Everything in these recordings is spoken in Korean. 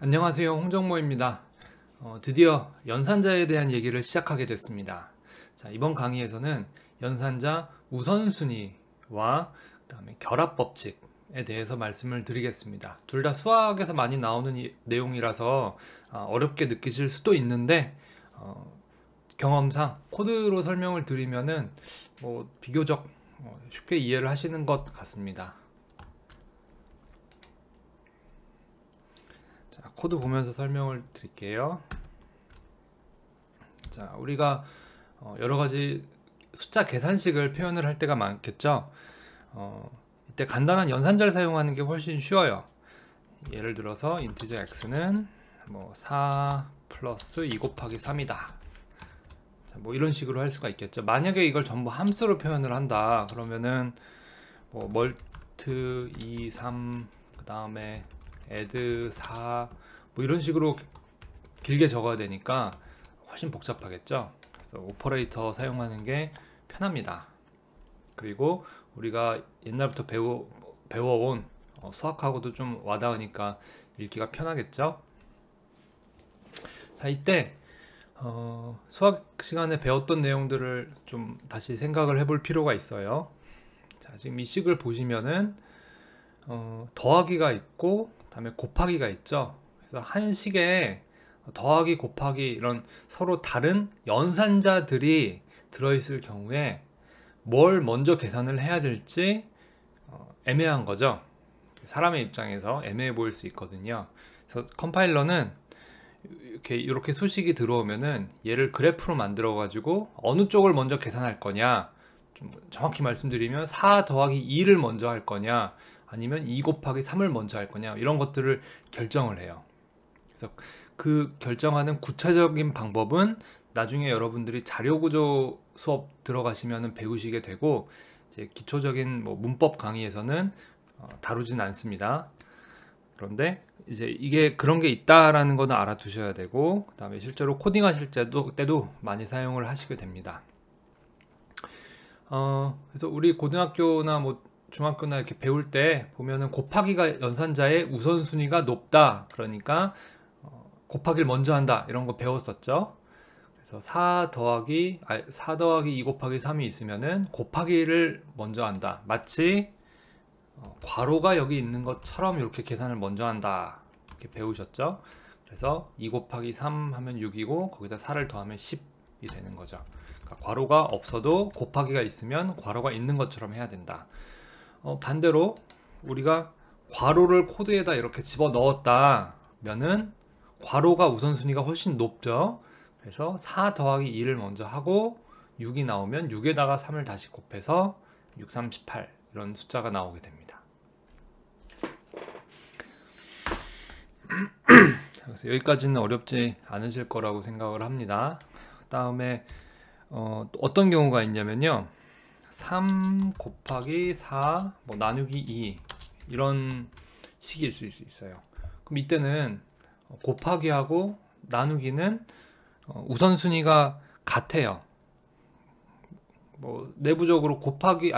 안녕하세요, 홍정모입니다. 드디어 연산자에 대한 얘기를 시작하게 됐습니다. 자, 이번 강의에서는 연산자 우선순위와 그다음에 결합법칙에 대해서 말씀을 드리겠습니다. 둘 다 수학에서 많이 나오는 내용이라서 어렵게 느끼실 수도 있는데 경험상 코드로 설명을 드리면은 비교적 쉽게 이해를 하시는 것 같습니다. 자, 코드 보면서 설명을 드릴게요. 자, 우리가 여러 가지 숫자 계산식을 표현을 할 때가 많겠죠. 이때 간단한 연산자를 사용하는 게 훨씬 쉬워요. 예를 들어서 인티저 x는 4 플러스 2 곱하기 3이다. 자, 이런 식으로 할 수가 있겠죠. 만약에 이걸 전부 함수로 표현을 한다. 그러면은 멀트 2, 3, 그 다음에 add 4 이런 식으로 길게 적어야 되니까 훨씬 복잡하겠죠. 그래서 오퍼레이터 사용하는 게 편합니다. 그리고 우리가 옛날부터 배워온 수학하고도 좀 와닿으니까 읽기가 편하겠죠. 자, 이때 수학 시간에 배웠던 내용들을 좀 다시 생각을 해볼 필요가 있어요. 자, 지금 이 식을 보시면은 더하기가 있고 그다음에 곱하기가 있죠. 그래서 한 식에 더하기 곱하기 이런 서로 다른 연산자들이 들어있을 경우에 뭘 먼저 계산을 해야 될지 애매한 거죠. 사람의 입장에서 애매해 보일 수 있거든요. 그래서 컴파일러는 이렇게 수식이 들어오면은 얘를 그래프로 만들어 가지고 어느 쪽을 먼저 계산할 거냐, 좀 정확히 말씀드리면 4 더하기 2를 먼저 할 거냐 아니면 2 곱하기 3을 먼저 할 거냐 이런 것들을 결정을 해요. 그래서 그 결정하는 구체적인 방법은 나중에 여러분들이 자료구조 수업 들어가시면 배우시게 되고, 이제 기초적인 문법 강의에서는 다루진 않습니다. 그런데 이제 이게 그런 게 있다라는 거는 알아두셔야 되고, 그 다음에 실제로 코딩 하실 때도 많이 사용을 하시게 됩니다. 그래서 우리 고등학교나 중학교나 이렇게 배울 때 보면은 곱하기가 연산자의 우선순위가 높다. 그러니까 곱하기를 먼저 한다. 이런 거 배웠었죠. 그래서 4 더하기 2 곱하기 3이 있으면은 곱하기를 먼저 한다. 마치 괄호가 여기 있는 것처럼 이렇게 계산을 먼저 한다. 이렇게 배우셨죠. 그래서 2 곱하기 3 하면 6이고 거기다 4를 더하면 10이 되는 거죠. 그러니까 괄호가 없어도 곱하기가 있으면 괄호가 있는 것처럼 해야 된다. 반대로 우리가 괄호를 코드에다 이렇게 집어 넣었다면은 괄호가 우선순위가 훨씬 높죠. 그래서 4 더하기 2를 먼저 하고 6이 나오면 6에다가 3을 다시 곱해서 6, 38 이런 숫자가 나오게 됩니다. 그래서 여기까지는 어렵지 않으실 거라고 생각을 합니다. 그 다음에 어떤 경우가 있냐면요. 3 곱하기 4 나누기 2 이런 식일 수 있어요. 그럼 이때는 곱하기하고 나누기는 우선순위가 같아요. 내부적으로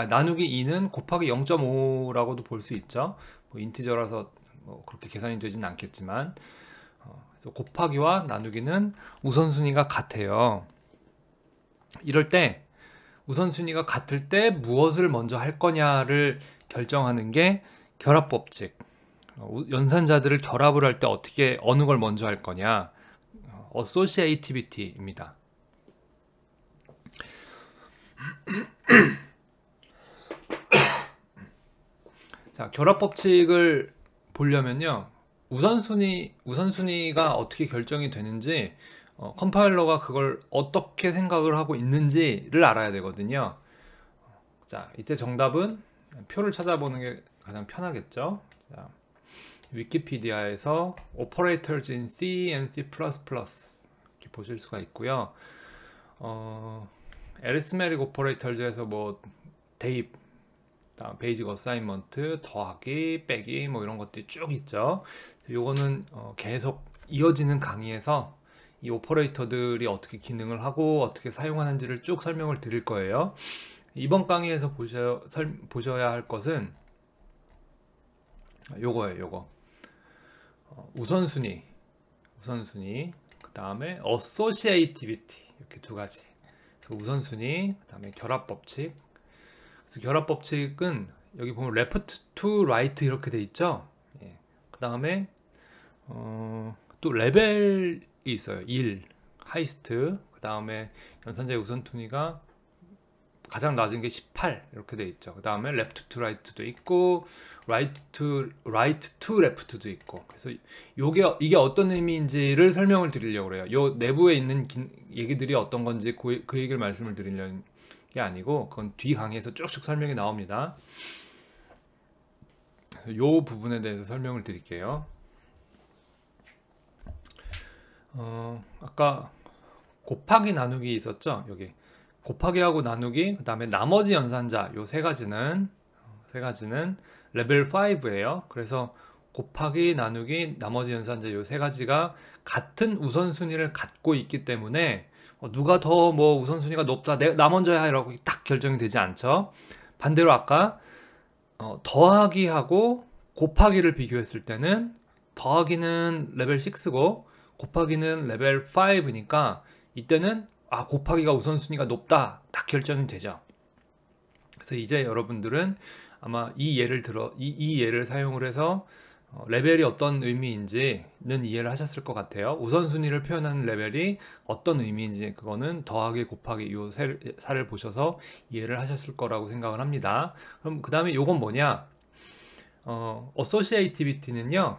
나누기 2는 곱하기 0.5라고도 볼 수 있죠. 인티저라서 그렇게 계산이 되진 않겠지만, 그래서 곱하기와 나누기는 우선순위가 같아요. 이럴 때 우선순위가 같을 때 무엇을 먼저 할 거냐를 결정하는 게 결합법칙. 연산자들을 결합을 할 때 어느 걸 먼저 할 거냐, associativity입니다. 자, 결합법칙을 보려면요, 우선순위가 어떻게 결정이 되는지 컴파일러가 그걸 어떻게 생각을 하고 있는지를 알아야 되거든요. 자, 이때 정답은 표를 찾아보는 게 가장 편하겠죠. 자, 위키피디아에서 Operators in C and C++ 이렇게 보실 수가 있고요. Arithmetic Operators에서 대입, 베이직 어사인먼트, 더하기, 빼기 이런 것들이 쭉 있죠. 요거는 계속 이어지는 강의에서 이 오퍼레이터들이 어떻게 기능을 하고 어떻게 사용하는지를 쭉 설명을 드릴 거예요. 이번 강의에서 보셔야 할 것은 요거예요. 요거. 우선순위. 우선순위, 그 다음에 associativity 이렇게 두 가지. 그래서 우선순위, 그 다음에 결합법칙. 그래서 결합법칙은 여기 보면 left to right 이렇게 돼 있죠. 예. 그 다음에 또 레벨이 있어요. 1, 하이스트. 그 다음에 연산자의 우선순위가 가장 낮은 게 18 이렇게 돼 있죠. 그 다음에 left to right도 있고 right to left도 있고. 그래서 이게 어떤 의미인지를 설명을 드리려고 그래요. 요 내부에 있는 얘기들이 어떤 건지 그 얘기를 말씀을 드리려는 게 아니고 그건 뒤 강의에서 쭉쭉 설명이 나옵니다. 그래서 요 부분에 대해서 설명을 드릴게요. 아까 곱하기 나누기 있었죠. 여기 곱하기하고 나누기, 그 다음에 나머지 연산자 요 세 가지는 레벨 5예요. 그래서 곱하기 나누기 나머지 연산자 요 세 가지가 같은 우선순위를 갖고 있기 때문에 누가 더 뭐 우선순위가 높다, 나 먼저야 이라고 딱 결정이 되지 않죠. 반대로 아까 더하기하고 곱하기를 비교했을 때는 더하기는 레벨 6고 곱하기는 레벨 5니까 이때는 곱하기가 우선순위가 높다 딱 결정이 되죠. 그래서 이제 여러분들은 아마 이 예를 사용을 해서 레벨이 어떤 의미인지는 이해를 하셨을 것 같아요. 우선순위를 표현하는 레벨이 어떤 의미인지 그거는 더하기 곱하기 이 사를 보셔서 이해를 하셨을 거라고 생각을 합니다. 그럼 그 다음에 요건 뭐냐, associativity는요,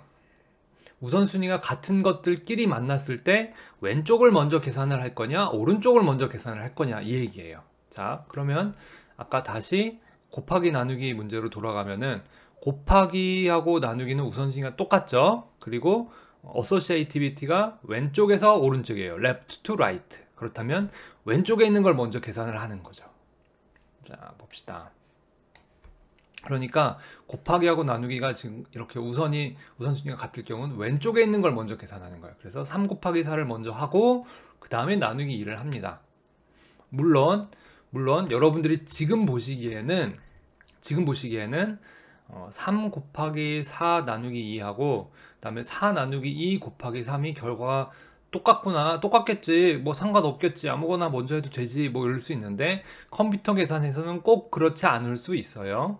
우선순위가 같은 것들끼리 만났을 때 왼쪽을 먼저 계산을 할 거냐 오른쪽을 먼저 계산을 할 거냐 이 얘기예요. 자, 그러면 아까 다시 곱하기 나누기 문제로 돌아가면은 곱하기하고 나누기는 우선순위가 똑같죠. 그리고 associativity가 왼쪽에서 오른쪽이에요. left to right. 그렇다면 왼쪽에 있는 걸 먼저 계산을 하는 거죠. 자, 봅시다. 그러니까 곱하기하고 나누기가 지금 이렇게 우선순위가 같을 경우는 왼쪽에 있는 걸 먼저 계산하는 거예요. 그래서 3 곱하기 4를 먼저 하고 그 다음에 나누기 2를 합니다. 물론 여러분들이 지금 보시기에는 3 곱하기 4 나누기 2하고 그 다음에 4 나누기 2 곱하기 3이 결과가 똑같겠지, 뭐 상관없겠지, 아무거나 먼저 해도 되지, 뭐 이럴 수 있는데 컴퓨터 계산에서는 꼭 그렇지 않을 수 있어요.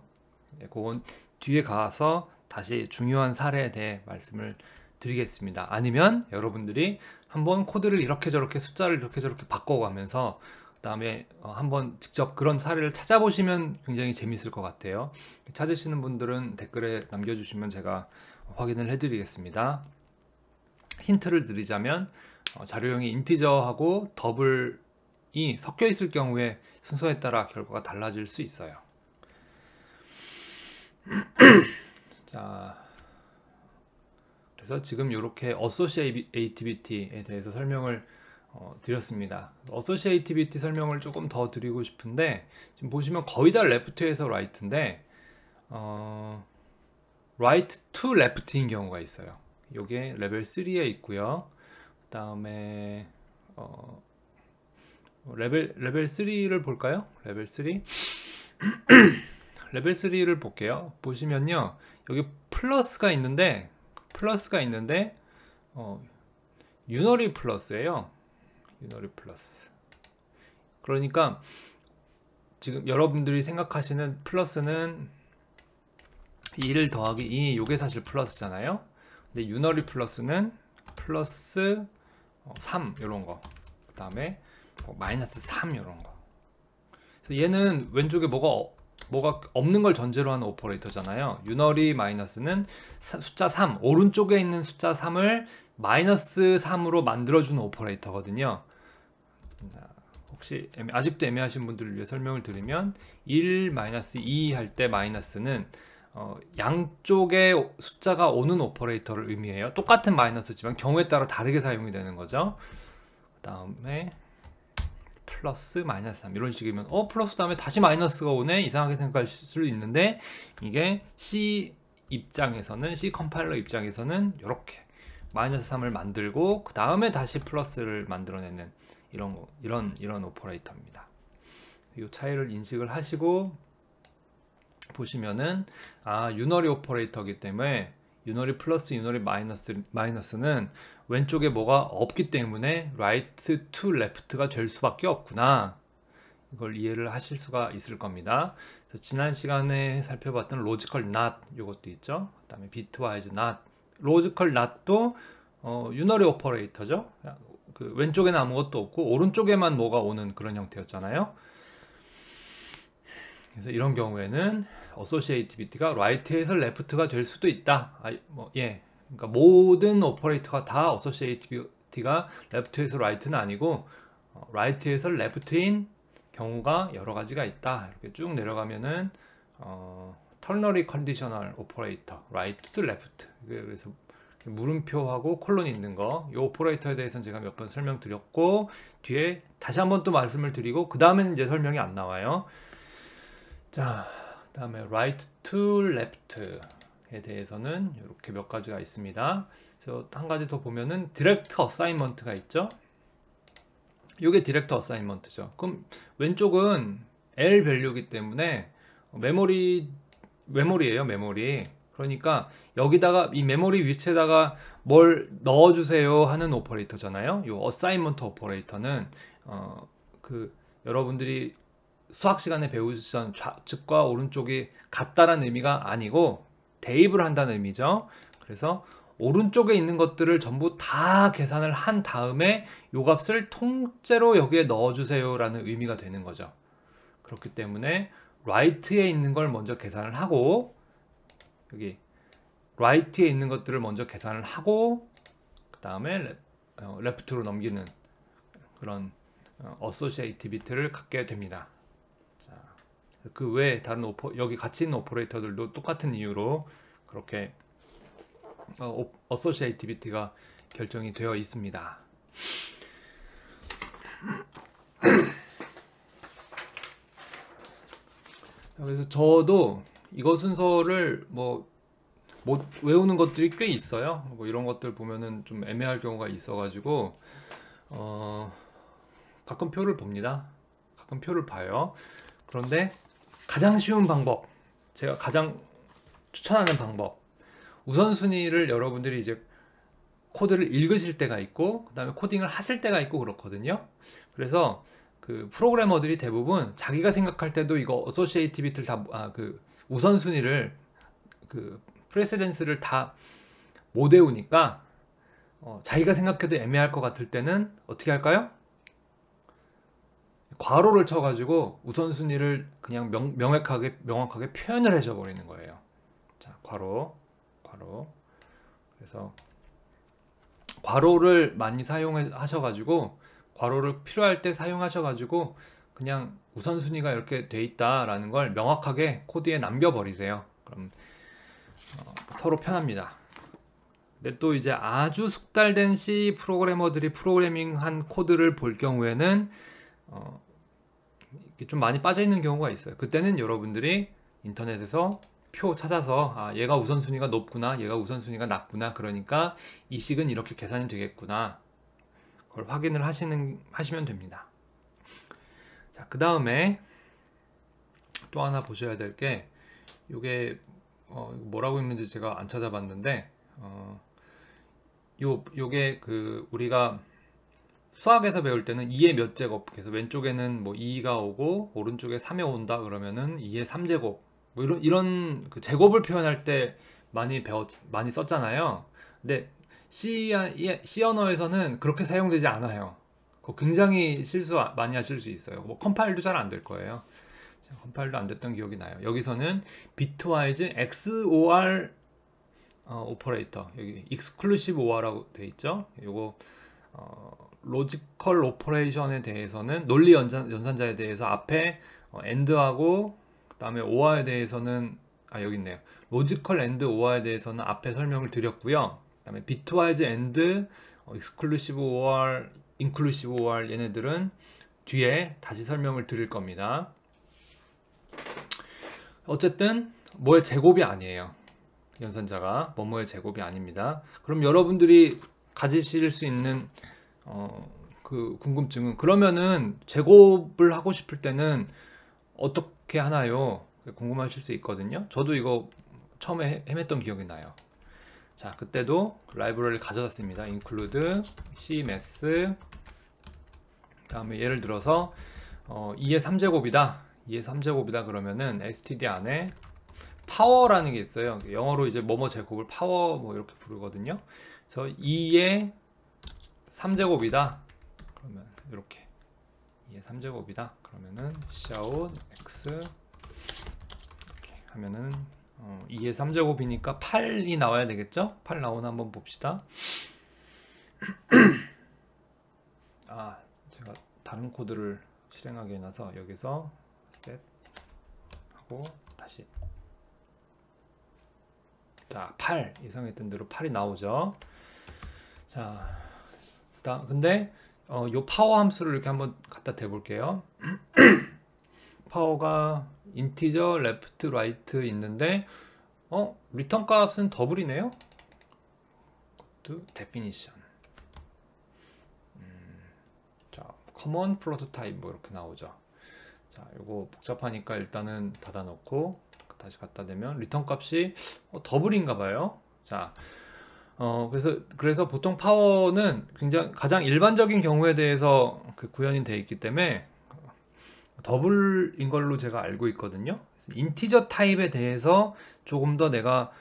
그건 뒤에 가서 다시 중요한 사례에 대해 말씀을 드리겠습니다. 아니면 여러분들이 한번 코드를 이렇게 저렇게 숫자를 이렇게 저렇게 바꿔가면서 그 다음에 한번 직접 그런 사례를 찾아보시면 굉장히 재밌을 것 같아요. 찾으시는 분들은 댓글에 남겨주시면 제가 확인을 해드리겠습니다. 힌트를 드리자면 자료형이 인티저하고 더블이 섞여 있을 경우에 순서에 따라 결과가 달라질 수 있어요. 자, 그래서 지금 이렇게 associativity에 대해서 설명을 드렸습니다. associativity 설명을 조금 더 드리고 싶은데 지금 보시면 거의 다 left에서 right인데 right to left인 경우가 있어요. 이게 레벨 3에 있고요. 그 다음에 레벨 3를 볼까요? 레벨 3 레벨 3를 볼게요. 보시면요, 여기 플러스가 있는데 유너리 플러스예요. 유너리 플러스. 그러니까 지금 여러분들이 생각하시는 플러스는 1 더하기 2, 요게 사실 플러스잖아요. 근데 유너리 플러스는 플러스 3 요런 거, 그 다음에 마이너스 3 요런 거. 그래서 얘는 왼쪽에 뭐가 없는 걸 전제로 하는 오퍼레이터잖아요. 유너리 마이너스는 숫자 3, 오른쪽에 있는 숫자 3을 마이너스 3으로 만들어주는 오퍼레이터거든요. 혹시 아직도 애매하신 분들을 위해 설명을 드리면 1, 마이너스 2 할 때 마이너스는 양쪽에 숫자가 오는 오퍼레이터를 의미해요. 똑같은 마이너스지만 경우에 따라 다르게 사용이 되는 거죠. 그 다음에 플러스 마이너스 3 이런 식이면 플러스 다음에 다시 마이너스가 오네 이상하게 생각할 수도 있는데 이게 C 컴파일러 입장에서는 이렇게 마이너스 3을 만들고 그 다음에 다시 플러스를 만들어내는 이런 오퍼레이터입니다. 이 차이를 인식을 하시고 보시면은 유너리 오퍼레이터이기 때문에 유너리 플러스 유너리 마이너스는 왼쪽에 뭐가 없기 때문에 right to left가 될 수밖에 없구나. 이걸 이해를 하실 수가 있을 겁니다. 그래서 지난 시간에 살펴봤던 logical not 이것도 있죠. 그 다음에 bitwise not. logical not도 유너리 오퍼레이터죠. 그 왼쪽에는 아무것도 없고 오른쪽에만 뭐가 오는 그런 형태였잖아요. 그래서 이런 경우에는 associativity가 right에서 left가 될 수도 있다. 그러니까 모든 오퍼레이터가 다 associativity가 left에서 right는 아니고 right에서 left인 경우가 여러 가지가 있다. 이렇게 쭉 내려가면은 ternary conditional operator, right to left. 그래서 물음표하고 콜론이 있는 거, 이 오퍼레이터에 대해서는 제가 몇 번 설명드렸고 뒤에 다시 한번 또 말씀을 드리고 그 다음에는 이제 설명이 안 나와요. 자, 그 다음에 right to left에 대해서는 이렇게 몇 가지가 있습니다. 그래서 한 가지 더 보면은 direct assignment가 있죠. 이게 디렉트 어사인먼트죠. 그럼 왼쪽은 L 밸류이기 때문에 메모리예요, 메모리. 그러니까 여기다가 이 메모리 위치에다가 뭘 넣어주세요 하는 오퍼레이터잖아요. 이 어사인먼트 오퍼레이터는 여러분들이 수학 시간에 배우셨던 좌측과 오른쪽이 같다라는 의미가 아니고 대입을 한다는 의미죠. 그래서 오른쪽에 있는 것들을 전부 다 계산을 한 다음에 요 값을 통째로 여기에 넣어주세요 라는 의미가 되는 거죠. 그렇기 때문에 right에 있는 걸 먼저 계산을 하고 여기 right에 있는 것들을 먼저 계산을 하고 그 다음에 left로 넘기는 그런 associativity를 갖게 됩니다. 자, 그 외에 다른 여기 같이 있는 오퍼레이터들도 똑같은 이유로 그렇게 associativity가 결정이 되어 있습니다. 그래서 저도 이거 순서를 뭐 외우는 것들이 꽤 있어요. 뭐 이런 것들 보면은 좀 애매할 경우가 있어가지고 가끔 표를 봅니다. 가끔 표를 봐요. 그런데 가장 쉬운 방법, 제가 가장 추천하는 방법, 우선순위를 여러분들이 이제 코드를 읽으실 때가 있고 그 다음에 코딩을 하실 때가 있고 그렇거든요. 그래서 그 프로그래머들이 대부분 자기가 생각할 때도 이거 associativity를 다 그 우선순위를 그 프레시던스를 다 못 외우니까 자기가 생각해도 애매할 것 같을 때는 어떻게 할까요? 괄호를 쳐가지고 우선순위를 그냥 명확하게 표현을 해줘 버리는 거예요. 자, 괄호. 그래서 괄호를 많이 사용하셔가지고 괄호를 필요할 때 사용하셔가지고 그냥 우선순위가 이렇게 돼 있다라는 걸 명확하게 코드에 남겨버리세요. 그럼 서로 편합니다. 근데 또 이제 아주 숙달된 C 프로그래머들이 프로그래밍한 코드를 볼 경우에는 좀 많이 빠져있는 경우가 있어요. 그때는 여러분들이 인터넷에서 표 찾아서 얘가 우선순위가 높구나, 얘가 우선순위가 낮구나, 그러니까 이 식은 이렇게 계산이 되겠구나, 그걸 확인을 하시면 됩니다. 자, 그 다음에 또 하나 보셔야 될 게 이게 뭐라고 있는지 제가 안 찾아봤는데 요게 그 우리가 수학에서 배울 때는 2의 몇 제곱, 그래서 왼쪽에는 뭐 2가 오고 오른쪽에 3이 온다 그러면은 2의 3제곱, 뭐 이런 그 제곱을 표현할 때 많이 썼잖아요. 근데 C 언어에서는 그렇게 사용되지 않아요. 그거 굉장히 실수 많이 하실 수 있어요. 뭐 컴파일도 잘 안 될 거예요. 컴파일도 안 됐던 기억이 나요. 여기서는 bitwise XOR 오퍼레이터, 여기 exclusive OR라고 돼 있죠. 요거 로지컬 오퍼레이션에 대해서는 논리 연산자에 대해서 앞에 AND하고 그 다음에 OR에 대해서는 여기 있네요. 로지컬 AND OR에 대해서는 앞에 설명을 드렸고요. 그 다음에 bitwise AND, exclusive OR, inclusive OR 얘네들은 뒤에 다시 설명을 드릴 겁니다. 어쨌든 뭐의 제곱이 아니에요. 연산자가 뭐뭐의 제곱이 아닙니다. 그럼 여러분들이 가지실 수 있는 그 궁금증은, 그러면은 제곱을 하고 싶을 때는 어떻게 하나요? 궁금하실 수 있거든요. 저도 이거 처음에 헤맸던 기억이 나요. 자, 그때도 라이브러리를 가져다 씁니다. include cmass. 다음에 예를 들어서 2의 3제곱이다. 2의 3제곱이다 그러면은 std 안에 파워라는 게 있어요. 영어로 이제 뭐뭐 제곱을 파워 뭐 이렇게 부르거든요. 그래서 2의 3제곱이다. 그러면 이렇게 2의 3제곱이다. 그러면은 shout x 이렇게 하면은 2의 3제곱이니까 8이 나와야 되겠죠? 8 나오나 한번 봅시다. 아, 제가 다른 코드를 실행하게 해놔서 여기서 set 하고 다시, 자, 8 예상했던 대로 8이 나오죠. 자, 근데 요 파워 함수를 이렇게 한번 갖다 대볼게요. 파워가 인티저, 레프트, 라이트 있는데 리턴 값은 더블이네요. 그것도 데피니션. 자, 커먼 프로토타입 뭐 이렇게 나오죠. 자, 이거 복잡하니까 일단은 닫아 놓고 다시 갖다 대면 리턴 값이 더블인가 봐요. 자, 그래서 보통 파워는 굉장히 가장 일반적인 경우에 대해서 구현이 되어 있기 때문에 더블인 걸로 제가 알고 있거든요. 인티저 타입에 대해서 조금 더 내가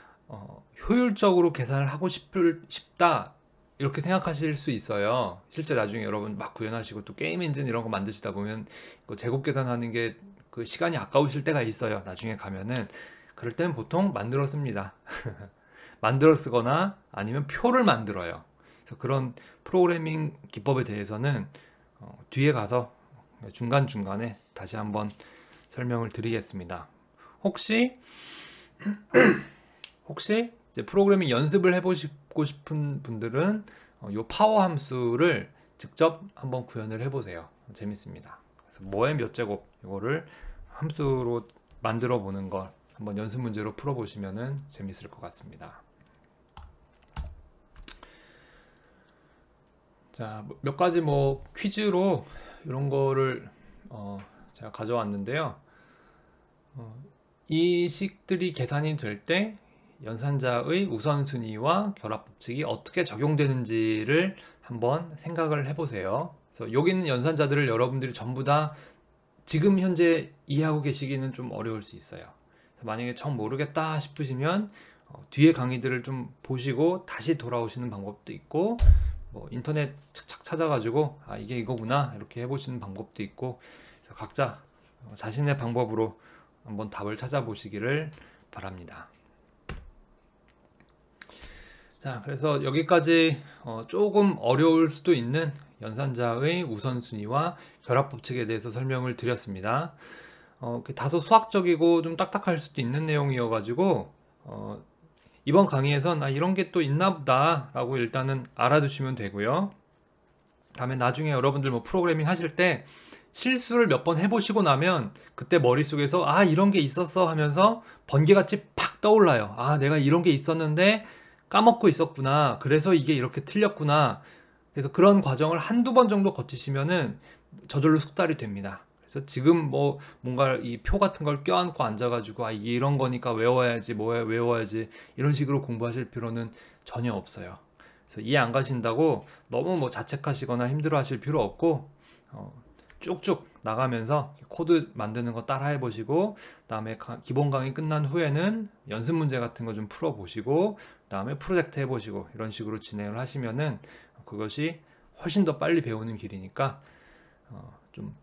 효율적으로 계산을 하고 싶다 이렇게 생각하실 수 있어요. 실제 나중에 여러분 막 구현하시고 또 게임 엔진 이런 거 만드시다 보면 제곱 계산하는 게 그 시간이 아까우실 때가 있어요. 나중에 가면은 그럴 때는 보통 만들어 씁니다. 만들어 쓰거나 아니면 표를 만들어요. 그래서 그런 프로그래밍 기법에 대해서는 뒤에 가서 중간중간에 다시 한번 설명을 드리겠습니다. 혹시 이제 프로그래밍 연습을 해보고 싶은 분들은 이 파워 함수를 직접 한번 구현을 해보세요. 재밌습니다. 그래서 뭐의 몇 제곱 이거를 함수로 만들어 보는 걸 한번 연습 문제로 풀어보시면 재밌을 것 같습니다. 자, 몇 가지 뭐 퀴즈로 이런 거를 제가 가져왔는데요. 이 식들이 계산이 될 때 연산자의 우선순위와 결합법칙이 어떻게 적용되는지를 한번 생각을 해보세요. 그래서 여기 있는 연산자들을 여러분들이 전부 다 지금 현재 이해하고 계시기는 좀 어려울 수 있어요. 만약에 정 모르겠다 싶으시면 뒤에 강의들을 좀 보시고 다시 돌아오시는 방법도 있고, 뭐 인터넷 착착 찾아가지고 아 이게 이거구나 이렇게 해보시는 방법도 있고, 그래서 각자 자신의 방법으로 한번 답을 찾아보시기를 바랍니다. 자, 그래서 여기까지 조금 어려울 수도 있는 연산자의 우선순위와 결합법칙에 대해서 설명을 드렸습니다. 다소 수학적이고 좀 딱딱할 수도 있는 내용이어가지고 이번 강의에선 이런 게 또 있나 보다 라고 일단은 알아두시면 되고요. 다음에 나중에 여러분들 뭐 프로그래밍 하실 때 실수를 몇 번 해보시고 나면 그때 머릿속에서 아 이런 게 있었어 하면서 번개같이 팍 떠올라요. 아 내가 이런 게 있었는데 까먹고 있었구나. 그래서 이게 이렇게 틀렸구나. 그래서 그런 과정을 한두 번 정도 거치시면은 저절로 숙달이 됩니다. 그래서 지금 뭐 뭔가 이 표 같은 걸 껴안고 앉아가지고 아 이게 이런 거니까 외워야지 뭐야 외워야지 이런 식으로 공부하실 필요는 전혀 없어요. 그래서 이해 안 가신다고 너무 뭐 자책하시거나 힘들어하실 필요 없고 쭉쭉 나가면서 코드 만드는 거 따라 해보시고, 다음에 기본 강의 끝난 후에는 연습 문제 같은 거 좀 풀어보시고, 다음에 프로젝트 해보시고 이런 식으로 진행을 하시면은 그것이 훨씬 더 빨리 배우는 길이니까 좀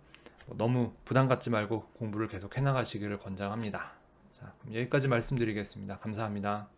너무 부담 갖지 말고 공부를 계속 해나가시기를 권장합니다. 자, 그럼 여기까지 말씀드리겠습니다. 감사합니다.